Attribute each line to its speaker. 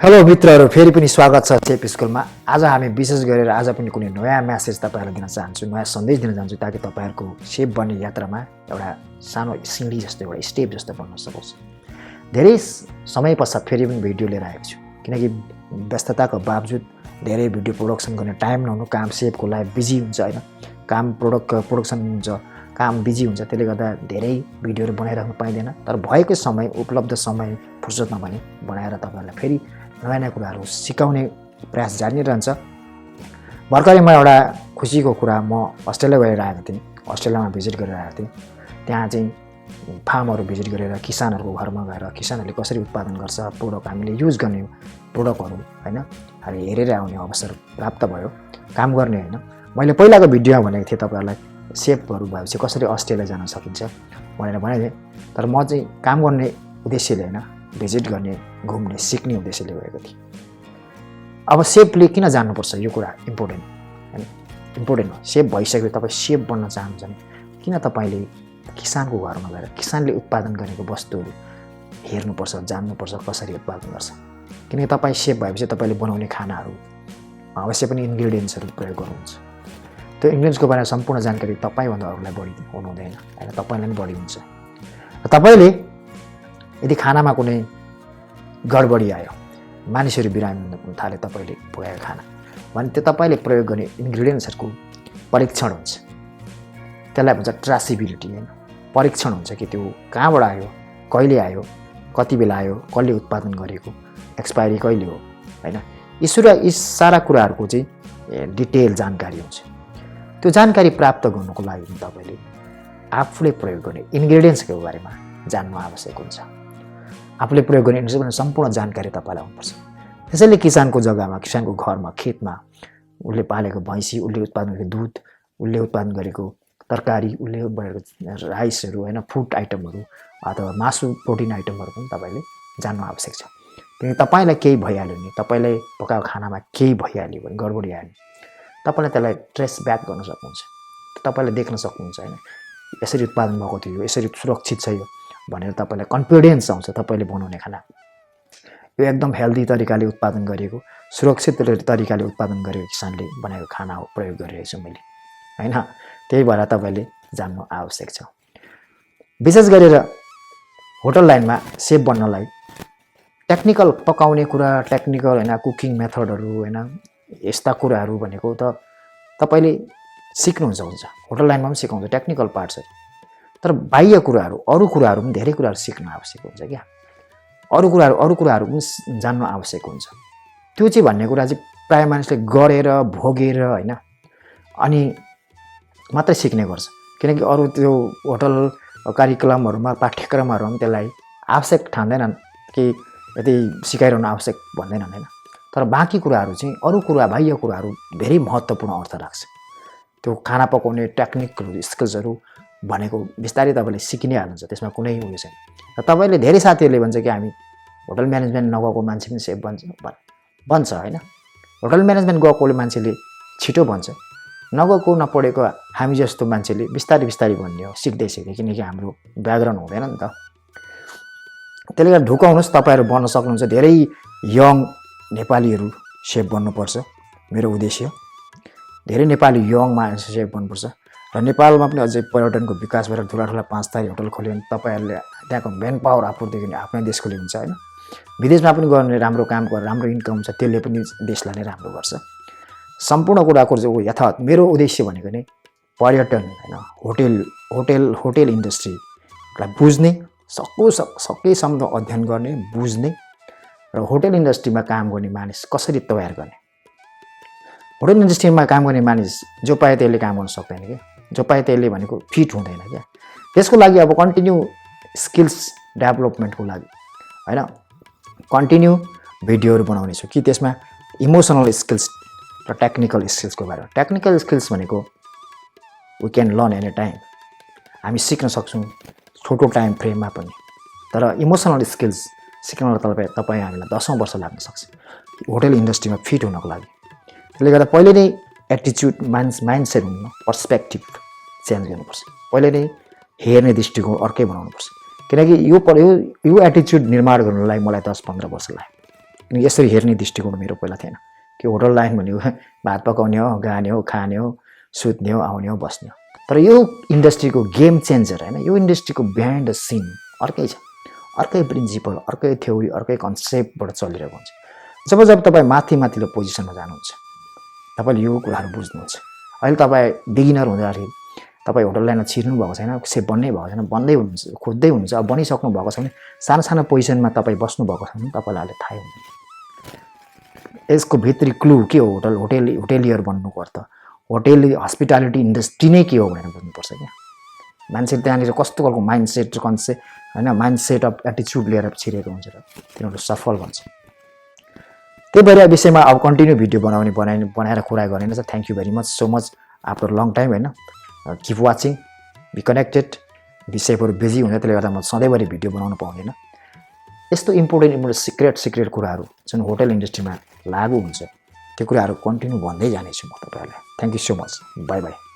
Speaker 1: Hello मित्रहरू, फेरि पनि स्वागत छ सेफ स्कुलमा। आज हामी विशेष गरेर आज पनि कुनै नयाँ म्यासेज तपाईँहरूलाई दिन चाहन्छु, नयाँ सन्देश दिन चाहन्छु, ताकि तपाईँहरूको सेफ बन्ने यात्रामा एउटा सानो सिँढी जस्तो एउटा स्टेप जस्तो बन्न सकोस्। धेरै समय पश्चात फेरि पनि भिडियो लिएर आएको छु, किनकि व्यस्तताको बावजुद धेरै भिडियो प्रोडक्सन गर्ने टाइम नहुनु, काम सेफको लागि बिजी हुन्छ होइन, काम प्रोडक्सन हुन्छ, काम बिजी हुन्छ, त्यसले गर्दा धेरै भिडियोहरू बनाइराख्नु पाइँदैन। तर भएको समय, उपलब्ध समय फुर्सदमा भने बनाएर तपाईँहरूलाई फेरि नयाँ नयाँ कुराहरू सिकाउने प्रयास जारी रहन्छ। भर्खरै म एउटा खुसीको कुरा, म अस्ट्रेलिया गएर आएको थिएँ, अस्ट्रेलियामा भिजिट गरेर आएको थिएँ। त्यहाँ चाहिँ फार्महरू भिजिट गरेर किसानहरूको घरमा गएर किसानहरूले कसरी उत्पादन गर्छ, प्रोडक्ट हामीले युज गर्ने प्रोडक्टहरू होइन, हामी हेरेर आउने अवसर प्राप्त भयो। काम गर्ने होइन, मैले पहिलाको भिडियोमा भनेको थिएँ तपाईँहरूलाई सेफहरू भएपछि कसरी अस्ट्रेलिया जान सकिन्छ भनेर भनेको थिएँ। तर म चाहिँ काम गर्ने उद्देश्यले होइन, भिजिट गर्ने, घुम्ने, सिक्ने उद्देश्यले गएको थिएँ। अब सेफले किन जान्नुपर्छ यो कुरा इम्पोर्टेन्ट होइन, इम्पोर्टेन्ट हो। सेफ भइसक्यो, तपाईँ सेफ बन्न चाहनुहुन्छ भने किन तपाईँले किसानको घरमा गएर किसानले उत्पादन गरेको वस्तुहरू हेर्नुपर्छ, जान्नुपर्छ कसरी उत्पादन गर्छ। किनकि तपाईँ सेफ भएपछि तपाईँले बनाउने खानाहरू अवश्य पनि इन्ग्रिडियन्ट्सहरू प्रयोग गर्नुहुन्छ। त्यो इन्ग्रिडियन्ट्सको बारेमा सम्पूर्ण जानकारी तपाईँभन्दा अरूलाई बढी हुनु हुँदैन होइन, तपाईँलाई पनि बढी हुन्छ। र तपाईँले यदि खानामा कुनै गडबडी आयो, मानिसहरू बिरामी हुन थाले तपाईँले पकाएको खाना भने त्यो तपाईँले प्रयोग गर्ने इन्ग्रिडियन्ट्सहरूको परीक्षण हुन्छ। त्यसलाई भन्छ ट्रासेबिलिटी होइन, परीक्षण हुन्छ कि त्यो कहाँबाट आयो, कहिले आयो, कति बेला आयो, कसले उत्पादन गरेको, एक्सपायरी कहिले हो होइन। यी सारा कुराहरूको चाहिँ डिटेल जानकारी हुन्छ। त्यो जानकारी प्राप्त गर्नुको लागि तपाईँले आफूले प्रयोग गर्ने इन्ग्रिडियन्ट्सको बारेमा जान्नु आवश्यक हुन्छ। आफूले प्रयोग गर्ने इन्ग्रिडियन्ट्स सम्पूर्ण जानकारी तपाईँलाई हुनुपर्छ। त्यसैले किसानको जग्गामा, किसानको घरमा, खेतमा उसले पालेको भैँसी, उसले उत्पादन गरेको दुध, उसले उत्पादन गरेको तरकारी, उसले गरेको राइसहरू होइन, फुड आइटमहरू अथवा मासु प्रोटिन आइटमहरू पनि तपाईँले जान्नु आवश्यक छ। किनकि तपाईँलाई केही भइहाल्यो भने, तपाईँलाई पकाएको खानामा केही भइहाल्यो भने, गडबडी आयो भने तपाईँले त्यसलाई ट्रेस ब्याक गर्न सक्नुहुन्छ, तपाईँले देख्न सक्नुहुन्छ होइन, यसरी उत्पादन भएको थियो, यसरी सुरक्षित छ यो भनेर तपाईँलाई कन्फिडेन्स आउँछ। तपाईँले बनाउने खाना यो एकदम हेल्दी तरिकाले उत्पादन गरिएको, सुरक्षित तरिकाले उत्पादन गरेको किसानले बनाएको खाना हो, प्रयोग गरिरहेको छु मैले होइन। त्यही भएर तपाईँले जान्नु आवश्यक छ। विशेष गरेर होटल लाइनमा सेफ बन्नलाई टेक्निकल पकाउने कुरा, टेक्निकल होइन, कुकिङ मेथडहरू होइन, यस्ता कुराहरू भनेको त तपाईँले सिक्नुहुन्छ हुन्छ, होटल लाइनमा पनि सिकाउँछ टेक्निकल पार्ट्सहरू। तर बाह्य कुराहरू, अरू कुराहरू पनि धेरै कुराहरू सिक्नु आवश्यक हुन्छ क्या। अरू कुराहरू पनि जान्नु आवश्यक हुन्छ। त्यो चाहिँ भन्ने कुरा चाहिँ प्रायः मानिसले गरेर, भोगेर होइन अनि मात्रै सिक्ने गर्छ। किनकि अरू त्यो होटल कार्यक्रमहरूमा, पाठ्यक्रमहरूमा पनि त्यसलाई आवश्यक ठान्दैनन् कि यति सिकाइरहनु आवश्यक भन्दैनन् होइन। तर बाँकी कुराहरू चाहिँ, अरू कुरा, बाह्य कुराहरू धेरै महत्त्वपूर्ण अर्थ राख्छ। त्यो खाना पकाउने टेक्निकहरू, स्किल्सहरू भनेको बिस्तारै तपाईँले सिकि नै हाल्नुहुन्छ, त्यसमा कुनै उयो छैन। र तपाईँले धेरै साथीहरूले भन्छ कि हामी होटल म्यानेजमेन्ट नगएको मान्छे पनि सेफ बन्छ होइन। होटल म्यानेजमेन्ट गएकोले मान्छेले छिटो बन्छ, नगएको नपढेको हामी जस्तो मान्छेले बिस्तारै बिस्तारै बन्ने हो, सिक्दै सिक्दै, किनकि हाम्रो ब्याकग्राउन्ड हुँदैन नि त। त्यसले गर्दा ढुकाउनुहोस्, तपाईँहरू बन्न सक्नुहुन्छ। धेरै यङ नेपालीहरू सेफ बन्नुपर्छ, मेरो उद्देश्य। धेरै नेपाली यङ मान्छे सेफ बन्नुपर्छ। र नेपालमा पनि अझै पर्यटनको विकास भएर ठुला 5 तारे होटल खोल्यो भने तपाईँहरूले त्यहाँको मेन पावर आपूर्ति गर्ने आफ्नै देशको लागि हुन्छ होइन। विदेशमा पनि गर्ने राम्रो काम गरेर राम्रो इन्कम छ, त्यसले पनि देशलाई नै राम्रो गर्छ। सम्पूर्ण कुराको चाहिँ यथावत मेरो उद्देश्य भनेको नै पर्यटन होइन, होटेल इन्डस्ट्रीलाई बुझ्ने, सकेसम्म अध्ययन गर्ने, बुझ्ने र होटेल इन्डस्ट्रीमा काम गर्ने मानिस कसरी तयार गर्ने। होटेल इन्डस्ट्रीमा काम गर्ने मानिस जो पाए त्यसले काम गर्न सक्दैन क्या, जो पाए त्यसले भनेको फिट हुँदैन क्या। त्यसको लागि अब कन्टिन्यू स्किल्स डेभलपमेन्टको लागि होइन, कन्टिन्यू भिडियोहरू बनाउने छु कि त्यसमा इमोसनल स्किल्स र टेक्निकल स्किल्सको बारेमा। टेक्निकल स्किल्स भनेको we can learn any time, हामी सिक्न सक्छौँ छोटो टाइम फ्रेममा पनि। तर इमोसनल स्किल्स सिक्नलाई तपाईँ हामीलाई 10औं वर्ष लाग्न सक्छ होटेल इन्डस्ट्रीमा फिट हुनको लागि। त्यसले गर्दा पहिले नै एटिच्युड, माइन्डसेट हुनु, पर्सपेक्टिभ चेन्ज गर्नुपर्छ। पहिले नै हेर्ने दृष्टिकोण अर्कै बनाउनुपर्छ। किनकि यो एटिच्युड निर्माण गर्नलाई मलाई 10-15 वर्ष लाग्यो। किनकि यसरी हेर्ने दृष्टिकोण मेरो पहिला थिएन कि होटल लाइन भनेको भात पकाउने हो गाने हो खाने हो सुत्ने हो आउने हो बस्ने हो तर यो इन्डस्ट्रीको गेम चेन्जर होइन यो इन्डस्ट्रीको बिहाइन्ड द सिन अर्कै छ अर्कै प्रिन्सिपल अर्कै थ्योरी अर्कै कन्सेप्टबाट चलिरहेको हुन्छ जब तपाईँ माथिल्लो पोजिसनमा जानुहुन्छ तपाईँले यो कुराहरू बुझ्नुहुन्छ अहिले तपाईँ बिगिनर हुँदाखेरि तपाईँ होटल लाइनमा छिर्नु भएको छैन सेफ बन्नै भएको छैन बन्दै हुनुहुन्छ खोज्दै हुनुहुन्छ अब बनिसक्नु भएको छ भने सानो पोजिसनमा तपाईँ बस्नु भएको छ भने तपाईँलाई अहिले थाहै हुँदैन यसको भित्री क्लु के हो होटेलियर बन्नुको अर्थ होटेल हस्पिटालिटी इन्डस्ट्री नै के हो भनेर बुझ्नुपर्छ क्या मान्छे त्यहाँनिर कस्तो खालको माइन्डसेट कन्सेप्ट होइन माइन्डसेट अफ एटिच्युड लिएर छिरेको हुन्छ र तिनीहरू सफल भन्छ त्यही भएर विषयमा अब कन्टिन्यू भिडियो बनाएर कुरा गर्ने छ thank you very much so much after long time होइन किप वाचिङ बी कनेक्टेड विषयहरू बिजी हुन्छ त्यसले गर्दा म सधैँभरि भिडियो बनाउन पाउँदिनँ यस्तो इम्पोर्टेन्ट सिक्रेट कुराहरू जुन होटल इन्डस्ट्रीमा लागू हुन्छ त्यो कुराहरू कन्टिन्यू भन्दै जानेछु म तपाईँहरूलाई thank you so much by by